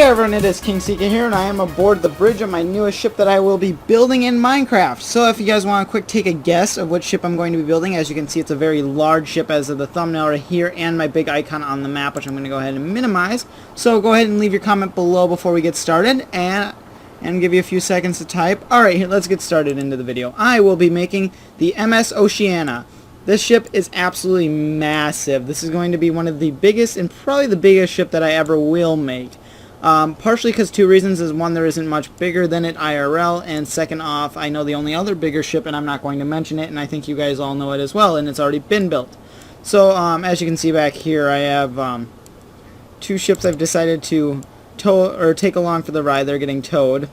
there everyone, it is King Seeker here, and I am aboard the bridge of my newest ship that I will be building in Minecraft. So if you guys want to quick take a guess of what ship I'm going to be building, as you can see it's a very large ship as of the thumbnail right here and my big icon on the map, which I'm going to go ahead and minimize. So go ahead and leave your comment below before we get started, and give you a few seconds to type. Alright, here, let's get started into the video. I will be making the MS Oceana. This ship is absolutely massive. This is going to be one of the biggest and probably the biggest ship that I ever will make. Partially because two reasons is one, there isn't much bigger than it IRL, and second off, I know the only other bigger ship and I'm not going to mention it, and I think you guys all know it as well, and it's already been built. So as you can see back here, I have two ships I've decided to tow or take along for the ride. They're getting towed.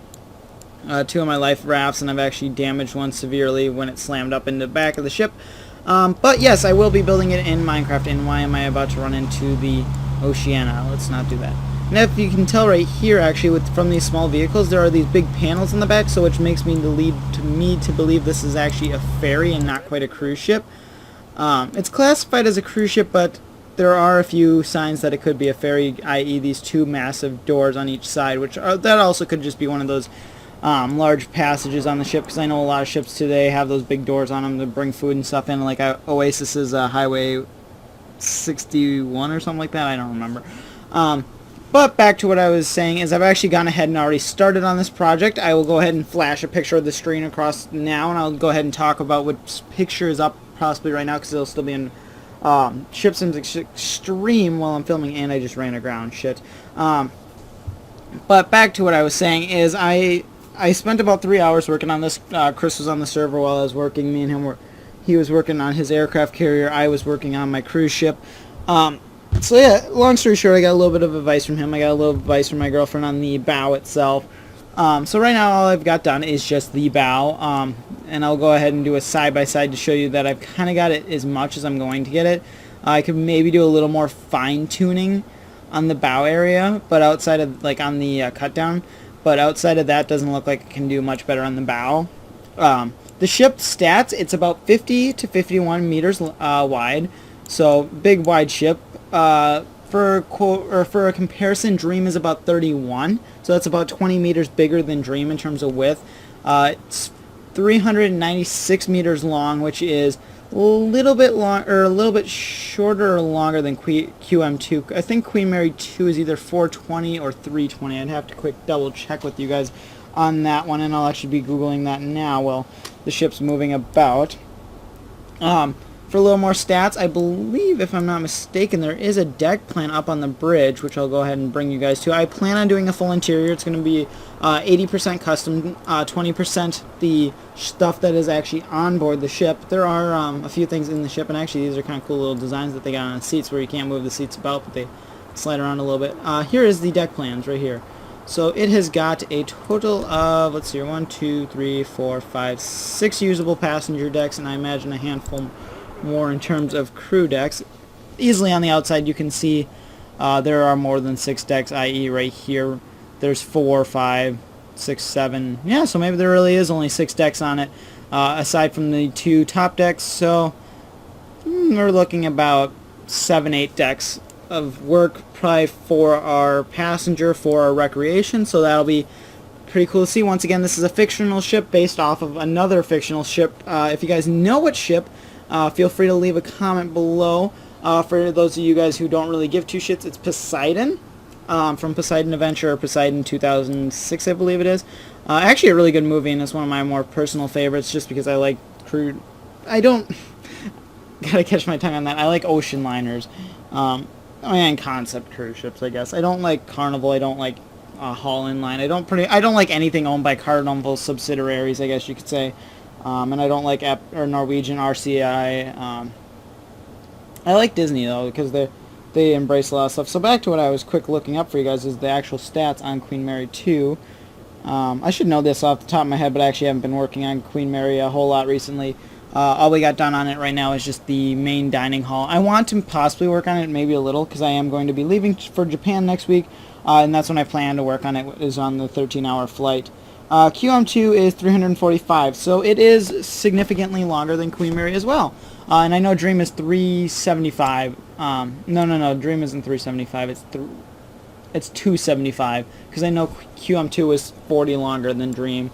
Two of my life rafts, and I've actually damaged one severely when it slammed up in the back of the ship. But yes, I will be building it in Minecraft, and why am I about to run into the Oceana? Let's not do that. And if you can tell right here, actually, from these small vehicles, there are these big panels in the back, so which makes me to believe this is actually a ferry and not quite a cruise ship. It's classified as a cruise ship, but there are a few signs that it could be a ferry, i.e. these two massive doors on each side, that also could just be one of those large passages on the ship, because I know a lot of ships today have those big doors on them to bring food and stuff in, like Oasis's Highway 61 or something like that, I don't remember. But back to what I was saying is I've actually gone ahead and already started on this project. I will go ahead and flash a picture of the screen across now, and I'll go ahead and talk about what picture is up possibly right now, because it'll still be in Ship Sims Extreme while I'm filming, and I just ran aground. Shit. But back to what I was saying is I spent about 3 hours working on this. Chris was on the server while I was working. Me and him he was working on his aircraft carrier. I was working on my cruise ship. So yeah, long story short, I got a little bit of advice from him. I got a little advice from my girlfriend on the bow itself. So right now all I've got done is just the bow. And I'll go ahead and do a side-by-side to show you that I've kind of got it as much as I'm going to get it. I could maybe do a little more fine-tuning on the bow area, but outside of, like, on the cut down. But outside of that, doesn't look like it can do much better on the bow. The ship stats, it's about 50 to 51 meters wide. So big wide ship. For a comparison, Dream is about 31, so that's about 20 meters bigger than Dream in terms of width. It's 396 meters long, which is a little bit long, or a little bit shorter or longer than QM2. I think Queen Mary 2 is either 420 or 320. I'd have to quick double check with you guys on that one, and I'll actually be googling that now while the ship's moving about. For a little more stats, I believe, if I'm not mistaken, there is a deck plan up on the bridge, which I'll go ahead and bring you guys to. I plan on doing a full interior. It's going to be 80% custom, 20% the stuff that is actually on board the ship. There are a few things in the ship, and actually these are kind of cool little designs that they got on the seats where you can't move the seats about, but they slide around a little bit. Here is the deck plans right here. So it has got a total of, let's see here, 1, 2, 3, 4, 5, 6 usable passenger decks, and I imagine a handful more in terms of crew decks. Easily on the outside you can see there are more than 6 decks, i.e. right here there's 4, 5, 6, 7. Yeah, so maybe there really is only 6 decks on it, aside from the 2 top decks. So we're looking about 7, 8 decks of work, probably for our passenger, for our recreation. So that'll be pretty cool to see. Once again, this is a fictional ship based off of another fictional ship. If you guys know what ship, feel free to leave a comment below. For those of you guys who don't really give two shits, it's Poseidon, from Poseidon Adventure, or Poseidon 2006, I believe it is. Actually a really good movie, and it's one of my more personal favorites, just because I like crude... I don't... gotta catch my tongue on that. I like ocean liners. And concept cruise ships, I guess. I don't like Carnival, I don't like Holland Line. I don't like anything owned by Carnival subsidiaries, I guess you could say. And I don't like Norwegian RCI. I like Disney though, because they embrace a lot of stuff. So back to what I was quick looking up for you guys is the actual stats on Queen Mary 2. I should know this off the top of my head, but I actually haven't been working on Queen Mary a whole lot recently. All we got done on it right now is just the main dining hall. I want to possibly work on it maybe a little, because I am going to be leaving for Japan next week, and that's when I plan to work on it, is on the 13-hour flight. QM2 is 345, so it is significantly longer than Queen Mary as well. And I know Dream is 375. No, Dream isn't 375. It's it's 275 because I know QM2 is 40 longer than Dream.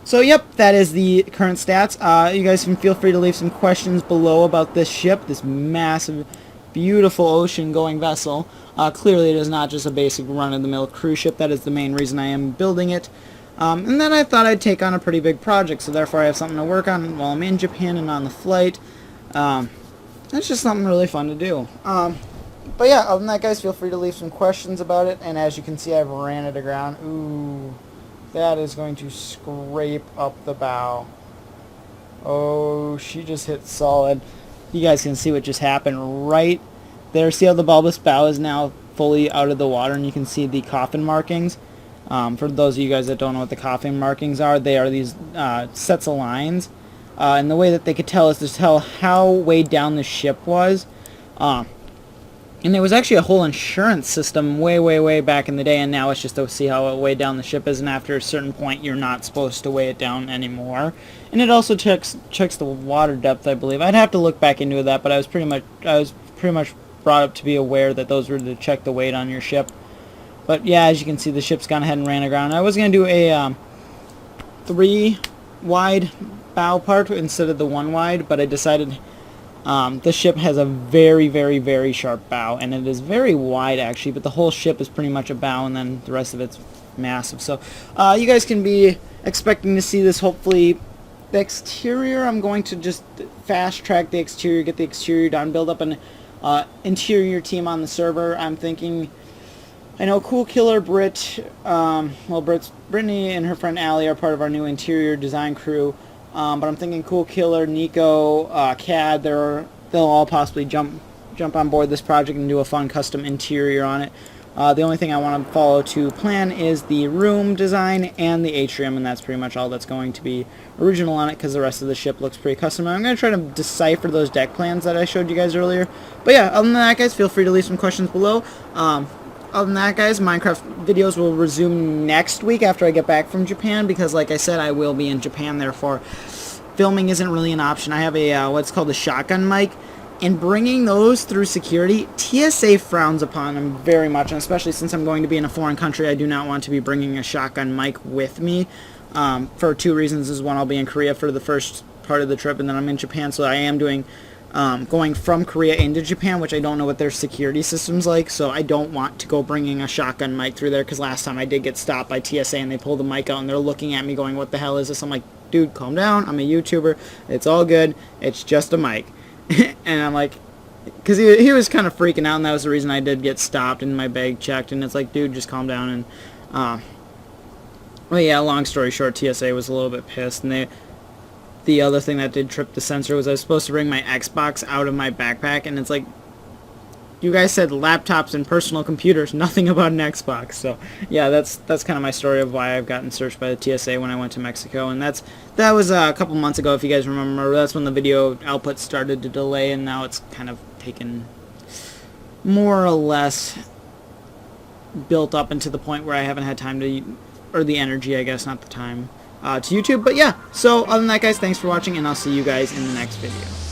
So yep, that is the current stats. You guys can feel free to leave some questions below about this ship, this massive, beautiful ocean-going vessel. Clearly it is not just a basic run-of-the-mill cruise ship. That is the main reason I am building it. And then I thought I'd take on a pretty big project, so therefore I have something to work on while I'm in Japan and on the flight. That's just something really fun to do. But yeah, other than that, guys, feel free to leave some questions about it. And as you can see, I've ran it aground. Ooh. That is going to scrape up the bow. Oh, she just hit solid. You guys can see what just happened right there. See how the bulbous bow is now fully out of the water, and you can see the coffin markings. For those of you guys that don't know what the coffin markings are, they are these sets of lines. And the way that they could tell is to tell how way down the ship was. And there was actually a whole insurance system way back in the day, and now it's just to see how way down the ship is, and after a certain point you're not supposed to weigh it down anymore. And it also checks the water depth, I believe. I'd have to look back into that, but I was pretty much brought up to be aware that those were to check the weight on your ship. But yeah, as you can see, the ship's gone ahead and ran aground. I was going to do a 3 wide bow part instead of the 1 wide, but I decided the ship has a very sharp bow, and it is very wide actually, but the whole ship is pretty much a bow, and then the rest of it's massive. So you guys can be expecting to see this. Hopefully the exterior, I'm going to just fast track the exterior, get the exterior done, build up an interior team on the server. I'm thinking, I know Cool Killer Brittany and her friend Allie are part of our new interior design crew. But I'm thinking Cool Killer, Nico, Cad, they'll all possibly jump on board this project and do a fun custom interior on it. The only thing I want to follow to plan is the room design and the atrium, and that's pretty much all that's going to be original on it, because the rest of the ship looks pretty custom. I'm going to try to decipher those deck plans that I showed you guys earlier. But yeah, other than that, guys, feel free to leave some questions below. Other than that, guys, Minecraft videos will resume next week after I get back from Japan, because like I said, I will be in Japan, therefore filming isn't really an option. I have a what's called a shotgun mic, and bringing those through security, TSA frowns upon them very much, and especially since I'm going to be in a foreign country, I do not want to be bringing a shotgun mic with me for 2 reasons. Is one, I'll be in Korea for the first part of the trip, and then I'm in Japan, so I am doing going from Korea into Japan, which I don't know what their security system's like, so I don't want to go bringing a shotgun mic through there, because last time I did get stopped by TSA and they pulled the mic out and they're looking at me going, what the hell is this? I'm like, dude, calm down, I'm a YouTuber, it's all good, it's just a mic. And I'm like, because he was kind of freaking out, and that was the reason I did get stopped and my bag checked, and it's like, dude, just calm down. And well, yeah, long story short, TSA was a little bit pissed, and the other thing that did trip the sensor was I was supposed to bring my Xbox out of my backpack, and it's like, you guys said laptops and personal computers, nothing about an Xbox. So yeah, that's kind of my story of why I've gotten searched by the TSA when I went to Mexico, and that was a couple months ago, if you guys remember. That's when the video output started to delay, and now it's kind of taken more or less built up into the point where I haven't had time to, or the energy, I guess, not the time, to YouTube. But yeah, so other than that, guys, thanks for watching, and I'll see you guys in the next video.